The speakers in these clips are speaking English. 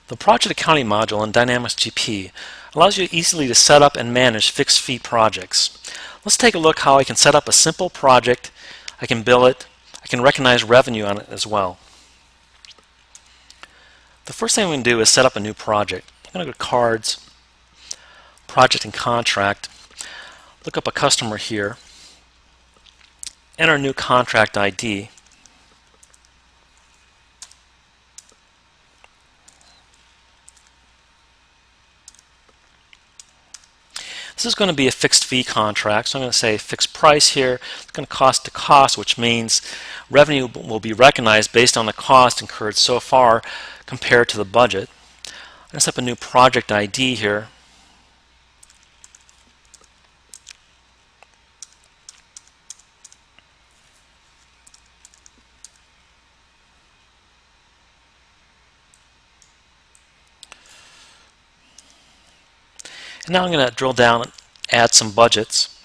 The project accounting module in Dynamics GP allows you easily to set up and manage fixed fee projects. Let's take a look how I can set up a simple project, I can bill it, I can recognize revenue on it as well. The first thing we can do is set up a new project. I'm going to go to Cards, Project and Contract, look up a customer here, enter a new contract ID. This is going to be a fixed fee contract, so I'm going to say fixed price here. It's going to cost to cost, which means revenue will be recognized based on the cost incurred so far compared to the budget. I'm going to set up a new project ID here. And now I'm going to drill down and add some budgets.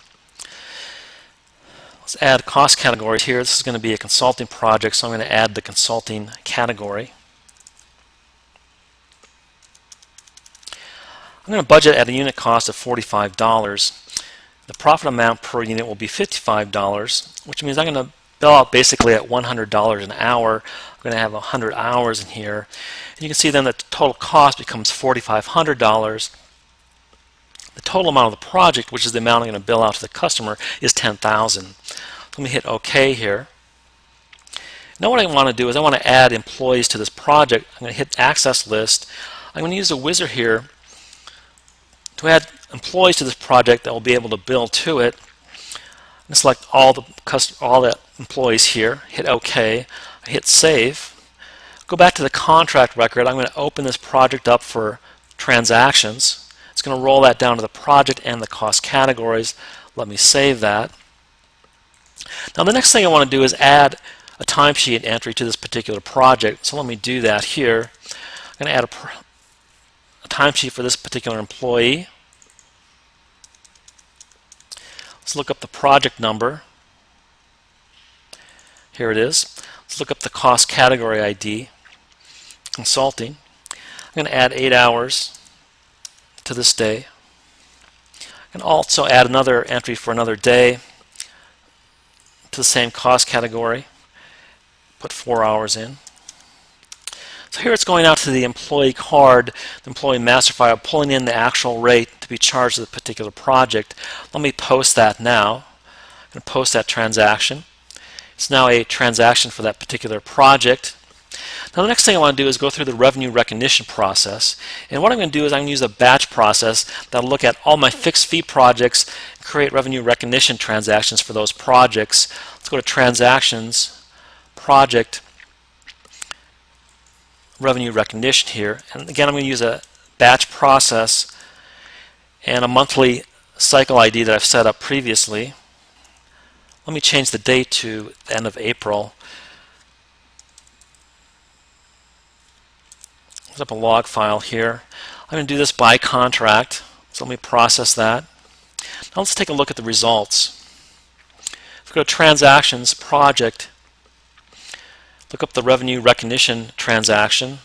Let's add cost categories here. This is going to be a consulting project, so I'm going to add the consulting category. I'm going to budget at a unit cost of $45. The profit amount per unit will be $55, which means I'm going to bill out basically at $100 an hour. I'm going to have 100 hours in here. And you can see then that the total cost becomes $4,500. The total amount of the project, which is the amount I'm going to bill out to the customer, is $10,000. Let me hit OK here. Now what I want to do is I want to add employees to this project. I'm going to hit Access List. I'm going to use the wizard here to add employees to this project that will be able to bill to it. I'm going to select all the employees here, hit OK, I hit Save. Go back to the contract record. I'm going to open this project up for transactions. It's going to roll that down to the project and the cost categories. Let me save that. Now the next thing I want to do is add a timesheet entry to this particular project. So let me do that here. I'm going to add a timesheet for this particular employee. Let's look up the project number. Here it is. Let's look up the cost category ID, consulting. I'm going to add 8 hours to this day. I can also add another entry for another day to the same cost category. Put 4 hours in. So here it's going out to the employee card, the employee master file, pulling in the actual rate to be charged to the particular project. Let me post that now. I'm going to post that transaction. It's now a transaction for that particular project. Now the next thing I want to do is go through the revenue recognition process. And what I'm going to do is I'm going to use a batch process that will look at all my fixed fee projects and create revenue recognition transactions for those projects. Let's go to Transactions, Project, Revenue Recognition here. And again, I'm going to use a batch process and a monthly cycle ID that I've set up previously. Let me change the date to the end of April. There's up a log file here. I'm going to do this by contract, so let me process that. Now let's take a look at the results. If we go to Transactions, Project, look up the revenue recognition transaction.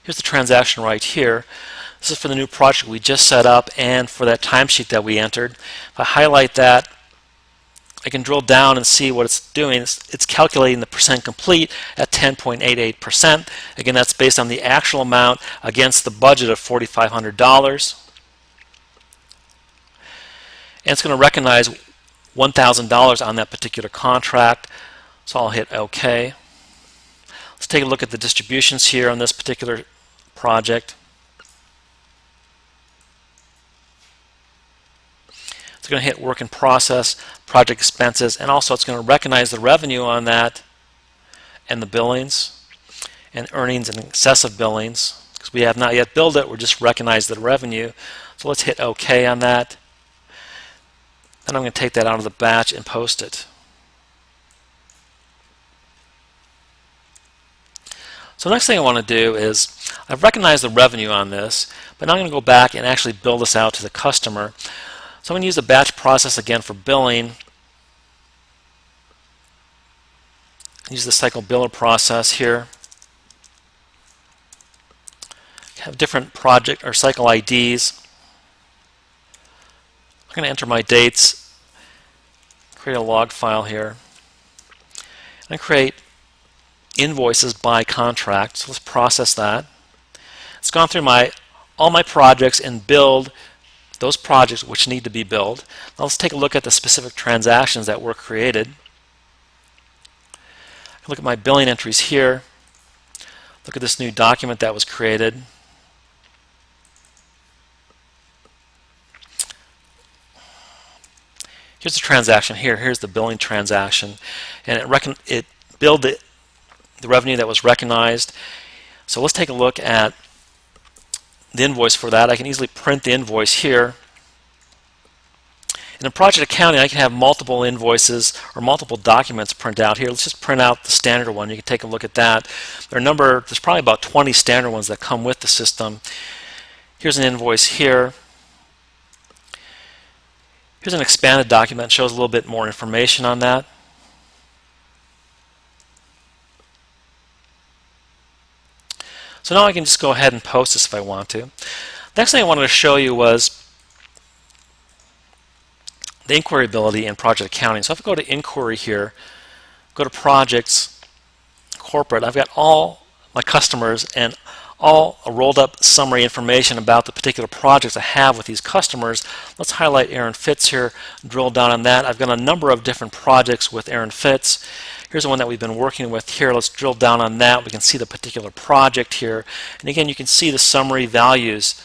Here's the transaction right here. This is for the new project we just set up and for that timesheet that we entered. If I highlight that, I can drill down and see what it's doing. It's calculating the percent complete at 10.88%. Again, that's based on the actual amount against the budget of $4,500. And it's going to recognize $1,000 on that particular contract. So I'll hit OK. Let's take a look at the distributions here on this particular project. It's going to hit work in process, project expenses, and also it's going to recognize the revenue on that and the billings and earnings and excessive billings. Because we have not yet billed it, we're just recognized the revenue. So let's hit OK on that. Then I'm going to take that out of the batch and post it. So the next thing I want to do is, I've recognized the revenue on this, but now I'm going to go back and actually bill this out to the customer. So I'm going to use the batch process again for billing. use the cycle builder process here. Have different project or cycle IDs. I'm going to enter my dates, create a log file here, and create invoices by contract. So let's process that. It's gone through all my projects and build those projects which need to be billed. Now let's take a look at the specific transactions that were created. Look at my billing entries here. Look at this new document that was created. Here's the transaction here. Here's the billing transaction, and it billed the revenue that was recognized. So let's take a look at the invoice for that. I can easily print the invoice here. And in project accounting, I can have multiple invoices or multiple documents print out here. Let's just print out the standard one. You can take a look at that. There's probably about 20 standard ones that come with the system. Here's an invoice here. Here's an expanded document that shows a little bit more information on that. So now I can just go ahead and post this if I want to. Next thing I wanted to show you was the inquiry ability in project accounting. So if I go to inquiry here, go to projects, corporate, I've got all my customers and all a rolled up summary information about the particular projects I have with these customers. Let's highlight Aaron Fitz here, drill down on that. I've got a number of different projects with Aaron Fitz. Here's the one that we've been working with here. Let's drill down on that. We can see the particular project here. And again, you can see the summary values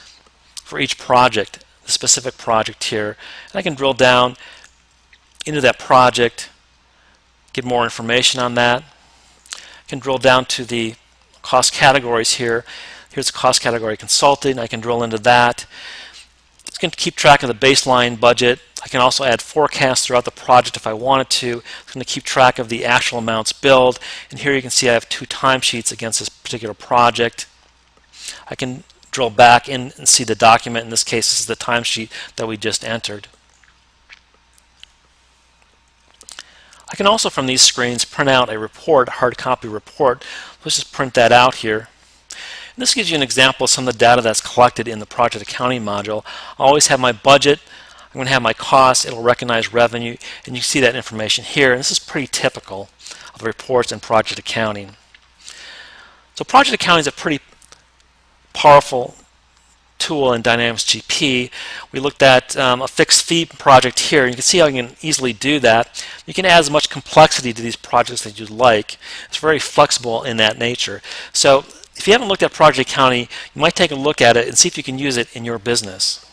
for each project, the specific project here. And I can drill down into that project, get more information on that. I can drill down to the cost categories here. Here's the cost category consulting. I can drill into that. It's going to keep track of the baseline budget. I can also add forecasts throughout the project if I wanted to. It's going to keep track of the actual amounts billed. And here you can see I have 2 timesheets against this particular project. I can drill back in and see the document. In this case, this is the timesheet that we just entered. I can also, from these screens, print out a report, a hard copy report. Let's just print that out here. And this gives you an example of some of the data that's collected in the project accounting module. I always have my budget. I'm going to have my costs. It'll recognize revenue, and you see that information here. And this is pretty typical of the reports in project accounting. So project accounting is a pretty powerful tool in Dynamics GP. We looked at a fixed fee project here. You can see how you can easily do that. You can add as much complexity to these projects as you'd like. It's very flexible in that nature. So if you haven't looked at project accounting, you might take a look at it and see if you can use it in your business.